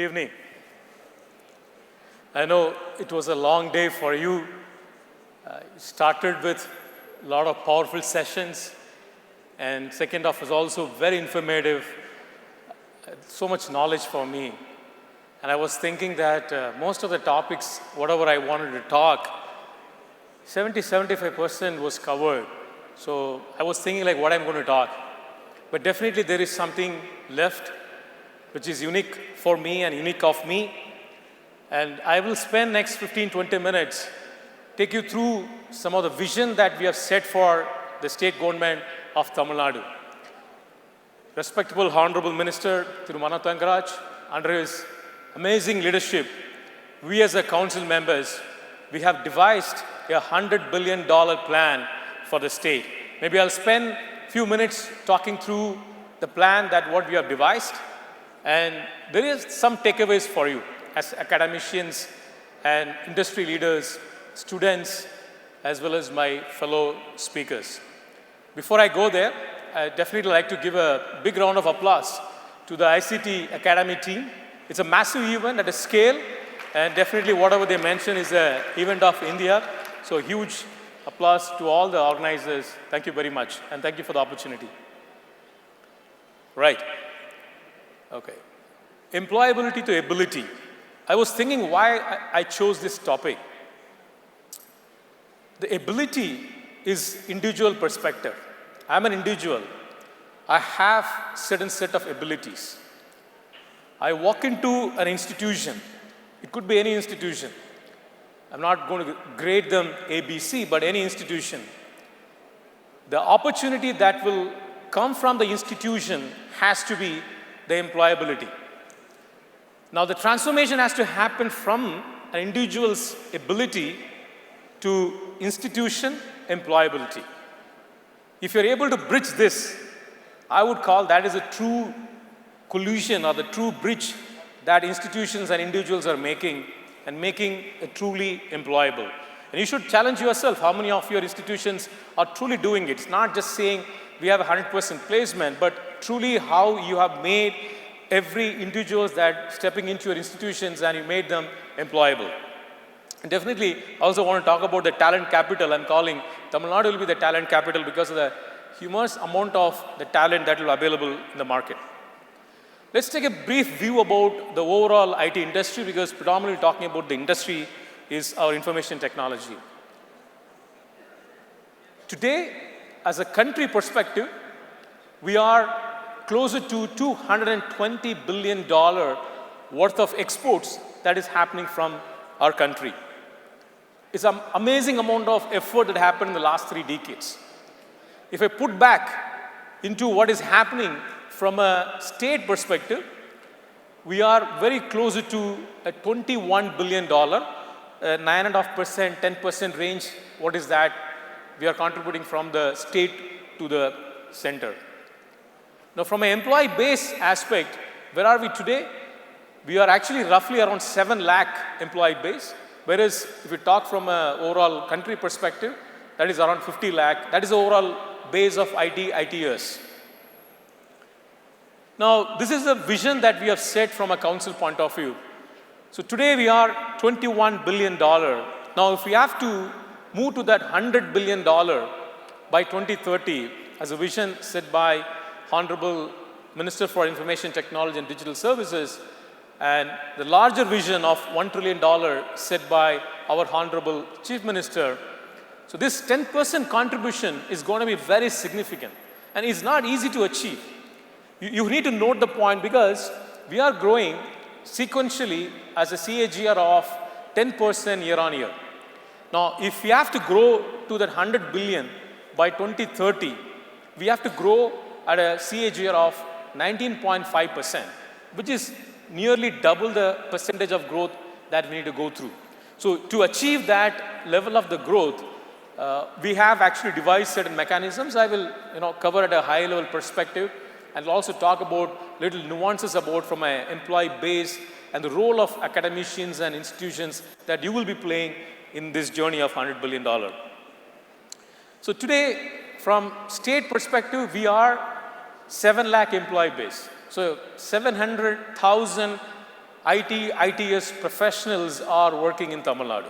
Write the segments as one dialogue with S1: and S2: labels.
S1: evening. I know it was a long day for you. It started with a lot of powerful sessions, and second half was also very informative. So much knowledge for me. And I was thinking that most of the topics, whatever I wanted to talk, 75% was covered. So I was thinking like what I'm going to talk. But definitely there is something left which is unique for me and unique of me. And I will spend next 15-20 minutes take you through some of the vision that we have set for the state government of Tamil Nadu. Respectable Honorable Minister Thiru Mana Thangaraj, under his amazing leadership, we as a council members, we have devised a $100 billion plan for the state. Maybe I'll spend a few minutes talking through the plan that what we have devised, and there is some takeaways for you as academicians and industry leaders, students, as well as my fellow speakers. Before I go there, I definitely like to give a big round of applause to the ICT Academy team. It's a massive event at a scale, and definitely whatever they mention is an event of India. So huge applause to all the organizers. Thank you very much, and thank you for the opportunity. Right. Okay. Employability to ability. I was thinking why I chose this topic. The ability is individual perspective. I'm an individual. I have certain set of abilities. I walk into an institution. It could be any institution. I'm not going to grade them A, B, C, but any institution. The opportunity that will come from the institution has to be the employability. Now, the transformation has to happen from an individual's ability to institution employability. If you're able to bridge this, I would call that as a true collusion or the true bridge that institutions and individuals are making and making it truly employable. And you should challenge yourself how many of your institutions are truly doing it. It's not just saying we have 100% placement, but truly how you have made every individual that stepping into your institutions and you made them employable. And definitely, I also want to talk about the talent capital. I'm calling Tamil Nadu will be the talent capital because of the humongous amount of the talent that will be available in the market. Let's take a brief view about the overall IT industry because predominantly talking about the industry is our information technology. Today, as a country perspective, we are closer to $220 billion worth of exports that is happening from our country. It's an amazing amount of effort that happened in the last 3 decades. If I put back into what is happening from a state perspective, we are very closer to a $21 billion, 9.5%, 10% range. What is that? We are contributing from the state to the center. Now, from an employee base aspect, where are we today? We are actually roughly around 7 lakh employee base, whereas if we talk from an overall country perspective, that is around 50 lakh. That is the overall base of ITers. Now, this is the vision that we have set from a council point of view. So today we are $21 billion. Now, if we have to move to that $100 billion by 2030, as a vision set by Honorable Minister for Information Technology and Digital Services, and the larger vision of $1 trillion set by our Honorable Chief Minister. So this 10% contribution is going to be very significant, and it's not easy to achieve. You need to note the point because we are growing sequentially as a CAGR of 10% year on year. Now, if we have to grow to that 100 billion by 2030, we have to grow at a CAGR of 19.5%, which is nearly double the percentage of growth that we need to go through. So to achieve that level of the growth, we have actually devised certain mechanisms. I will cover at a high level perspective and also talk about little nuances about from an employee base and the role of academicians and institutions that you will be playing in this journey of $100 billion. So today, from state perspective, we are 7 lakh employee base. So 700,000 ITS professionals are working in Tamil Nadu,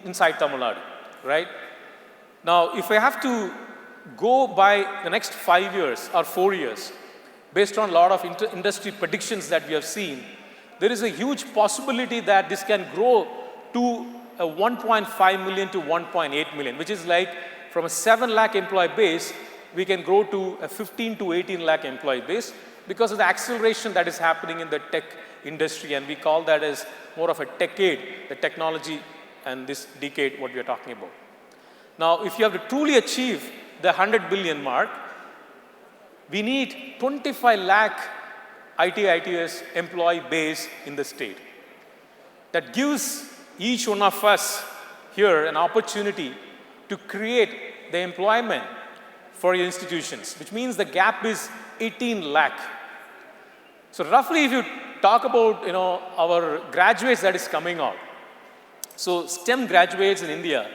S1: inside Tamil Nadu, right? Now, if I have to go by the next 5 years or 4 years, based on a lot of industry predictions that we have seen, there is a huge possibility that this can grow to a 1.5 million to 1.8 million, which is like from a 7 lakh employee base, we can grow to a 15 to 18 lakh employee base because of the acceleration that is happening in the tech industry, and we call that as more of a decade, the technology and this decade what we are talking about. Now, if you have to truly achieve the 100 billion mark, we need 25 lakh ITS employee base in the state. That gives each one of us here an opportunity to create the employment for your institutions, which means the gap is 18 lakh. So roughly, if you talk about our graduates that is coming out, so STEM graduates in India,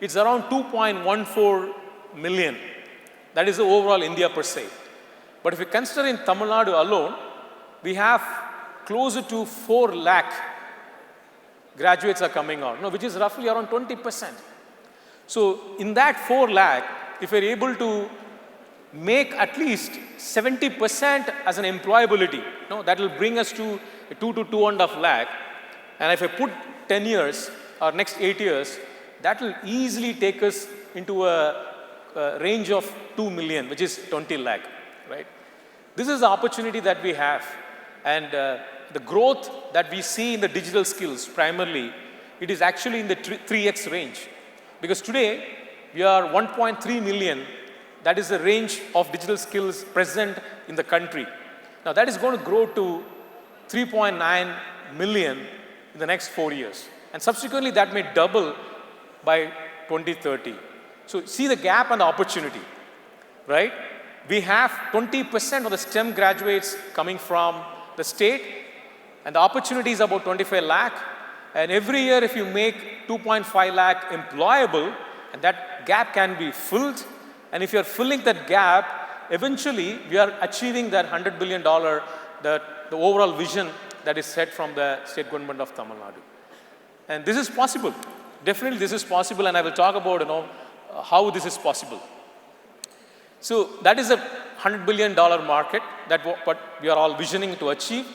S1: it's around 2.14 million. That is the overall India per se. But if you consider in Tamil Nadu alone, we have closer to 4 lakh graduates are coming out, which is roughly around 20%. So in that 4 lakh, if we're able to make at least 70% as an employability, that will bring us to 2 to 2.5 lakh. And if I put 10 years or next 8 years, that will easily take us into a range of 2 million, which is 20 lakh, right? This is the opportunity that we have. And the growth that we see in the digital skills, primarily, it is actually in the 3x range. Because today, we are 1.3 million. That is the range of digital skills present in the country. Now, that is going to grow to 3.9 million in the next 4 years. And subsequently, that may double by 2030. So, see the gap and the opportunity, right? We have 20% of the STEM graduates coming from the state, and the opportunity is about 25 lakh. And every year, if you make 2.5 lakh employable, and that gap can be filled, and if you're filling that gap, eventually, we are achieving that $100 billion, the overall vision that is set from the state government of Tamil Nadu. And this is possible. Definitely, this is possible, and I will talk about how this is possible. So that is a $100 billion market that what we are all visioning to achieve.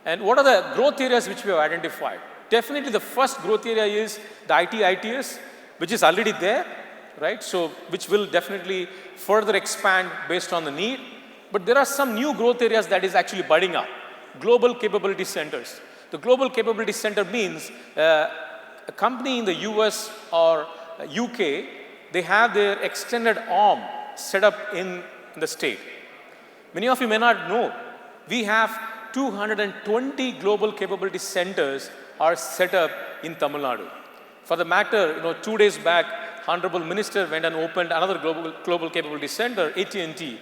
S1: And what are the growth areas which we have identified? Definitely, the first growth area is the ITS, which is already there, right? So which will definitely further expand based on the need. But there are some new growth areas that is actually budding up. Global capability centers. The global capability center means a company in the US or UK, they have their extended arm set up in the state. Many of you may not know, we have 220 global capability centers are set up in Tamil Nadu. For the matter, 2 days back, Honorable Minister went and opened another global capability center, AT&T.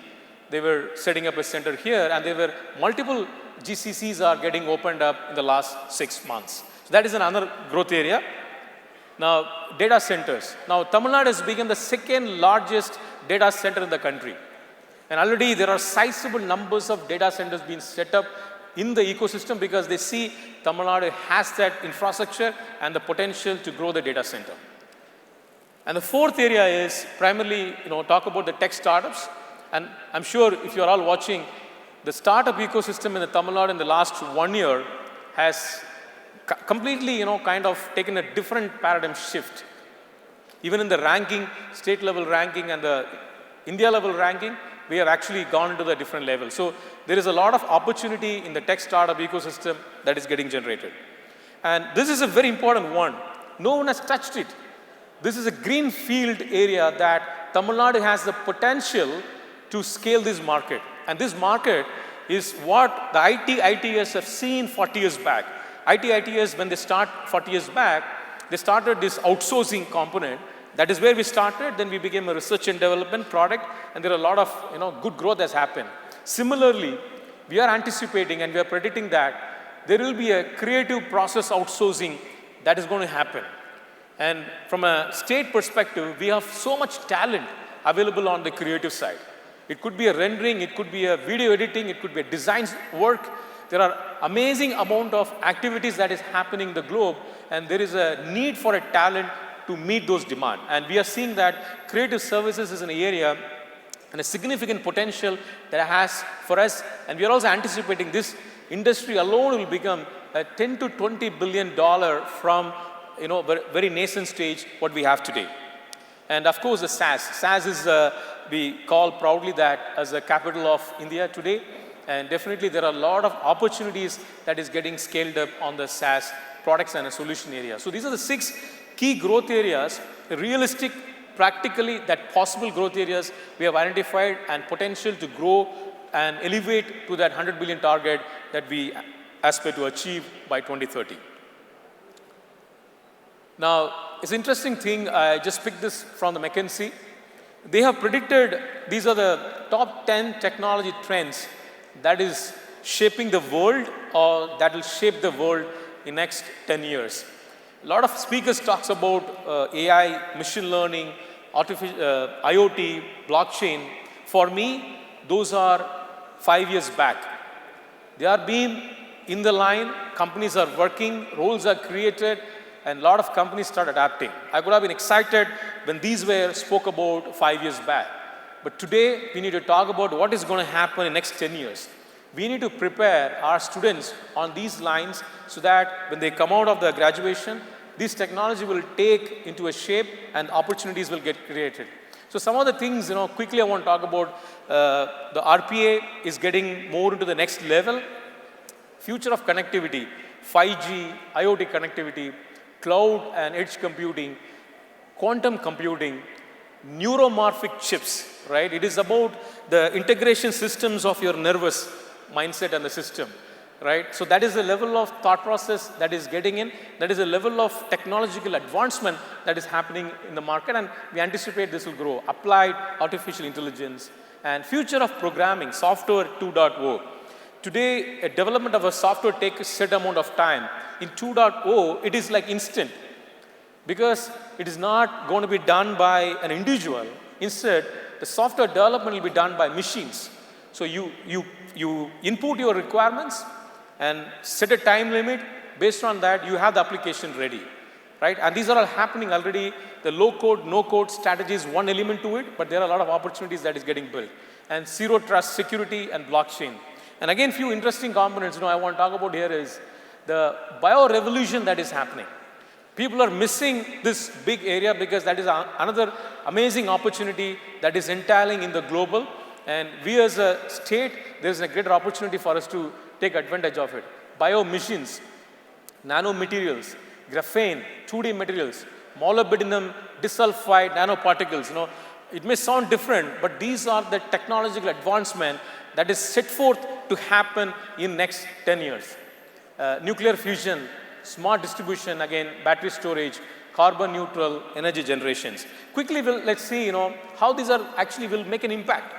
S1: They were setting up a center here, and there were multiple GCCs are getting opened up in the last 6 months. So that is another growth area. Now, data centers. Now, Tamil Nadu has become the second largest data center in the country. And already there are sizable numbers of data centers being set up in the ecosystem because they see Tamil Nadu has that infrastructure and the potential to grow the data center. And the fourth area is primarily, talk about the tech startups. And I'm sure if you're all watching, the startup ecosystem in the Tamil Nadu in the last 1 year has completely, kind of taken a different paradigm shift. Even in the ranking, state level ranking and the India level ranking, we have actually gone to the different level. So there is a lot of opportunity in the tech startup ecosystem that is getting generated. And this is a very important one. No one has touched it. This is a green field area that Tamil Nadu has the potential to scale this market. And this market is what the ITS have seen 40 years back. ITS, when they start 40 years back, they started this outsourcing component. That is where we started. Then we became a research and development product, and there are a lot of good growth has happened. Similarly, we are anticipating and we are predicting that there will be a creative process outsourcing that is going to happen. And from a state perspective, we have so much talent available on the creative side. It could be a rendering, it could be a video editing, it could be a design work. There are amazing amount of activities that is happening in the globe, and there is a need for a talent to meet those demands. And we are seeing that creative services is an area and a significant potential that it has for us. And we are also anticipating this industry alone will become a $10 to $20 billion from very nascent stage what we have today. And of course, the SaaS. SaaS is, we call proudly that as the capital of India today. And definitely there are a lot of opportunities that is getting scaled up on the SaaS products and a solution area. So these are the 6 key growth areas, realistic, practically, that possible growth areas we have identified and potential to grow and elevate to that 100 billion target that we aspire to achieve by 2030. Now, it's an interesting thing, I just picked this from the McKinsey. They have predicted these are the top 10 technology trends that is shaping the world or that will shape the world in next 10 years. A lot of speakers talks about AI, machine learning, IoT, blockchain. For me, those are 5 years back. They are being in the line, companies are working, roles are created, and a lot of companies start adapting. I could have been excited when these were spoke about 5 years back. But today, we need to talk about what is going to happen in the next 10 years. We need to prepare our students on these lines so that when they come out of the graduation, this technology will take into a shape and opportunities will get created. So some of the things, quickly I want to talk about, the RPA is getting more into the next level. Future of connectivity, 5G, IoT connectivity, cloud and edge computing, quantum computing, neuromorphic chips, right? It is about the integration systems of your nervous mindset and the system, right? So that is the level of thought process that is getting in. That is a level of technological advancement that is happening in the market, and we anticipate this will grow. Applied artificial intelligence and future of programming, software 2.0. Today, a development of a software takes a set amount of time. In 2.0, it is like instant because it is not going to be done by an individual. Instead, the software development will be done by machines. So you input your requirements and set a time limit. Based on that, you have the application ready, right? And these are all happening already. The low-code, no-code strategy is one element to it, but there are a lot of opportunities that is getting built. And zero trust, security, and blockchain. And again, few interesting components I want to talk about here is the bio-revolution that is happening. People are missing this big area because that is another amazing opportunity that is entailing in the global. And we as a state, there's a greater opportunity for us to take advantage of it. Bio-machines, nanomaterials, graphene, 2D materials, molybdenum, disulfide nanoparticles. It may sound different, but these are the technological advancement that is set forth to happen in next 10 years. Nuclear fusion, smart distribution, again, battery storage, carbon neutral energy generations. Quickly, let's see, how these are actually will make an impact.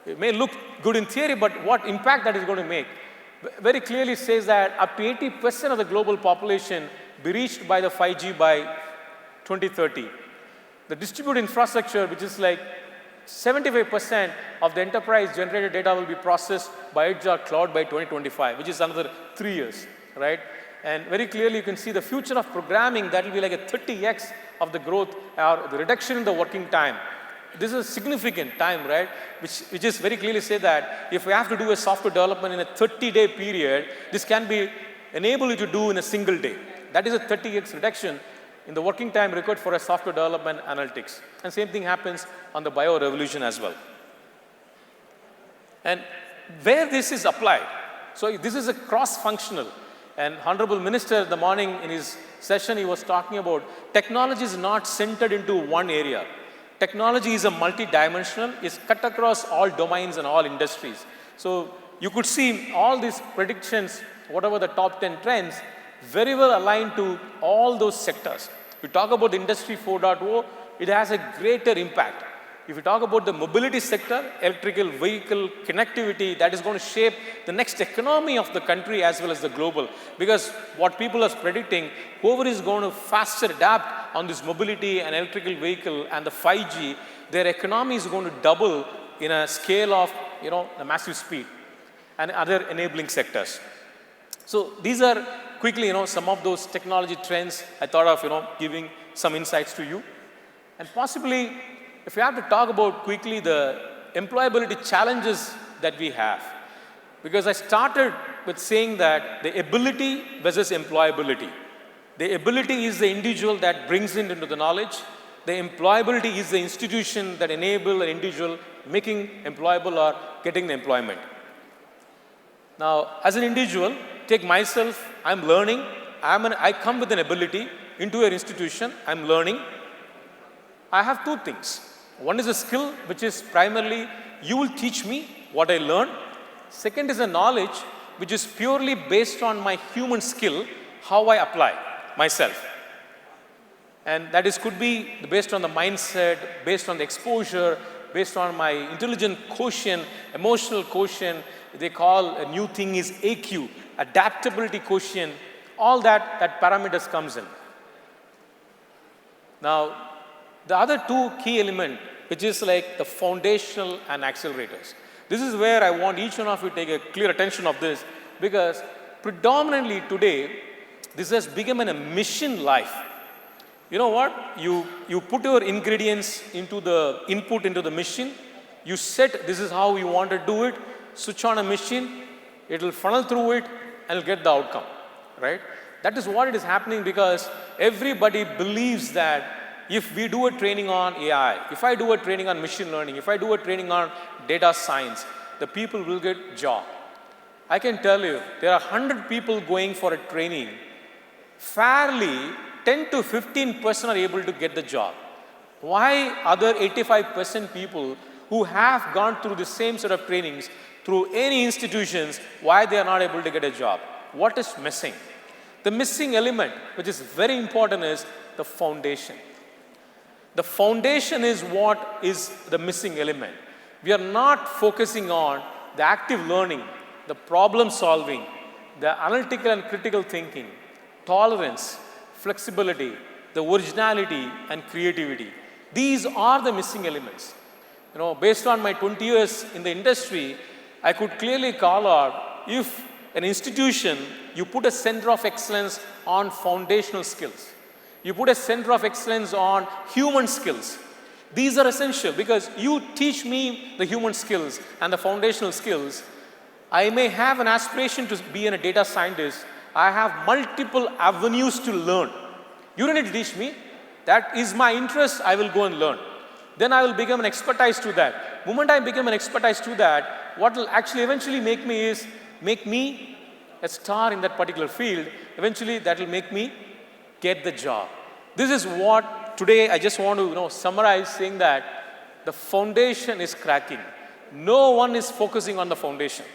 S1: It may look good in theory, but what impact that is going to make? Very clearly says that up to 80% of the global population be reached by the 5G by 2030. The distributed infrastructure, which is like 75% of the enterprise generated data will be processed by edge or cloud by 2025, which is another 3 years, right? And very clearly you can see the future of programming that will be like a 30x of the growth or the reduction in the working time. This is a significant time, right? Which is very clearly say that if we have to do a software development in a 30-day period, this can be enable you to do in a single day. That is a 30x reduction in the working time required for a software development analytics. And same thing happens on the bio-revolution as well. And where this is applied, so this is a cross-functional. And Honorable Minister in the morning in his session, he was talking about technology is not centered into one area. Technology is a multi-dimensional, it's cut across all domains and all industries. So you could see all these predictions, whatever the top 10 trends, very well aligned to all those sectors. We talk about the Industry 4.0, it has a greater impact. If you talk about the mobility sector, electrical vehicle connectivity, that is going to shape the next economy of the country as well as the global. Because what people are predicting, whoever is going to faster adapt on this mobility and electrical vehicle and the 5G, their economy is going to double in a scale of, a massive speed. and other enabling sectors. So these are quickly, some of those technology trends I thought of, giving some insights to you. And possibly, if we have to talk about quickly the employability challenges that we have, because I started with saying that the ability versus employability. The ability is the individual that brings it into the knowledge. The employability is the institution that enable an individual making employable or getting the employment. Now, as an individual, take myself, I'm learning. I come with an ability into your institution, I'm learning. I have two things. One is a skill, which is primarily you will teach me what I learn. Second is a knowledge, which is purely based on my human skill, how I apply myself. And that is could be based on the mindset, based on the exposure, based on my intelligent quotient, emotional quotient. They call a new thing is AQ, adaptability quotient. All that parameters comes in. Now, the other two key element, which is like the foundational and accelerators. This is where I want each one of you to take a clear attention of this, because predominantly today, this has become a mission life. You know what? You put your ingredients into the input into the machine. You set this is how you want to do it. Switch on a machine. It will funnel through it and will get the outcome, right? That is what it is happening, because everybody believes that if we do a training on AI, if I do a training on machine learning, if I do a training on data science, the people will get job. I can tell you, there are 100 people going for a training. Fairly, 10 to 15% are able to get the job. Why other 85% people who have gone through the same set of trainings through any institutions, why they are not able to get a job? What is missing? The missing element, which is very important, is the foundation. The foundation is what is the missing element. We are not focusing on the active learning, the problem solving, the analytical and critical thinking, tolerance, flexibility, the originality and creativity. These are the missing elements. Based on my 20 years in the industry, I could clearly call out if an institution, you put a center of excellence on foundational skills. You put a center of excellence on human skills. These are essential because you teach me the human skills and the foundational skills. I may have an aspiration to be a data scientist. I have multiple avenues to learn. You don't need to teach me. That is my interest, I will go and learn. Then I will become an expertise to that. The moment I become an expertise to that, what will actually eventually make me a star in that particular field. Eventually that will make me get the job. This is what today I just want to summarize, saying that the foundation is cracking. No one is focusing on the foundation.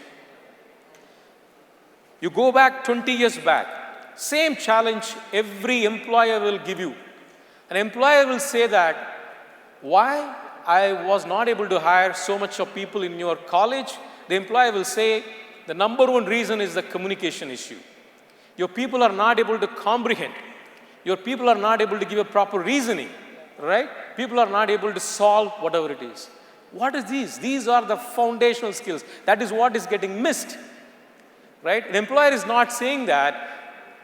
S1: You go back 20 years back, same challenge every employer will give you. An employer will say that, why I was not able to hire so much of people in your college? The employer will say, the number one reason is the communication issue. Your people are not able to comprehend. Your people are not able to give a proper reasoning, right? People are not able to solve whatever it is. What is these? These are the foundational skills. That is what is getting missed, right? An employer is not saying that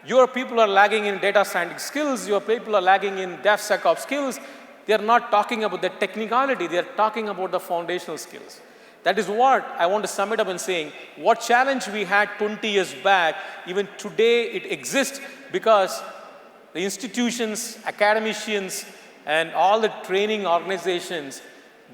S1: your people are lagging in data science skills, your people are lagging in DevSecOps skills. They are not talking about the technicality. They are talking about the foundational skills. That is what I want to sum it up in saying, what challenge we had 20 years back, even today it exists because the institutions, academicians, and all the training organizations,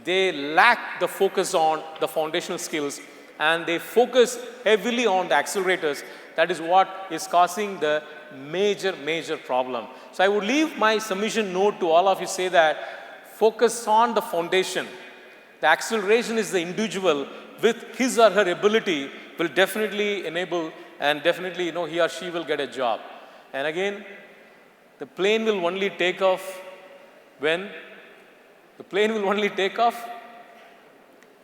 S1: they lack the focus on the foundational skills and they focus heavily on the accelerators. That is what is causing the major problem. So I would leave my submission note to all of you, say that focus on the foundation. The acceleration is the individual with his or her ability will definitely enable and definitely he or she will get a job. And again, the plane will only take off when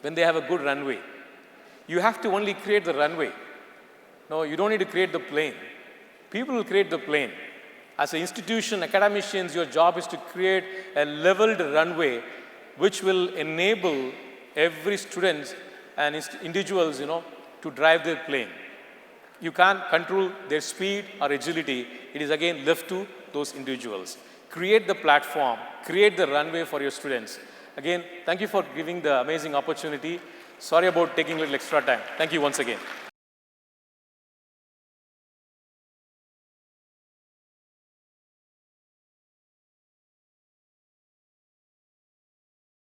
S1: they have a good runway. You have to only create the runway. No, you don't need to create the plane. People will create the plane. As an institution, academicians, your job is to create a leveled runway which will enable every student and individuals, to drive their plane. You can't control their speed or agility. It is again left to those individuals. Create the platform, create the runway for your students. Again, thank you for giving the amazing opportunity. Sorry about taking a little extra time. Thank you once again.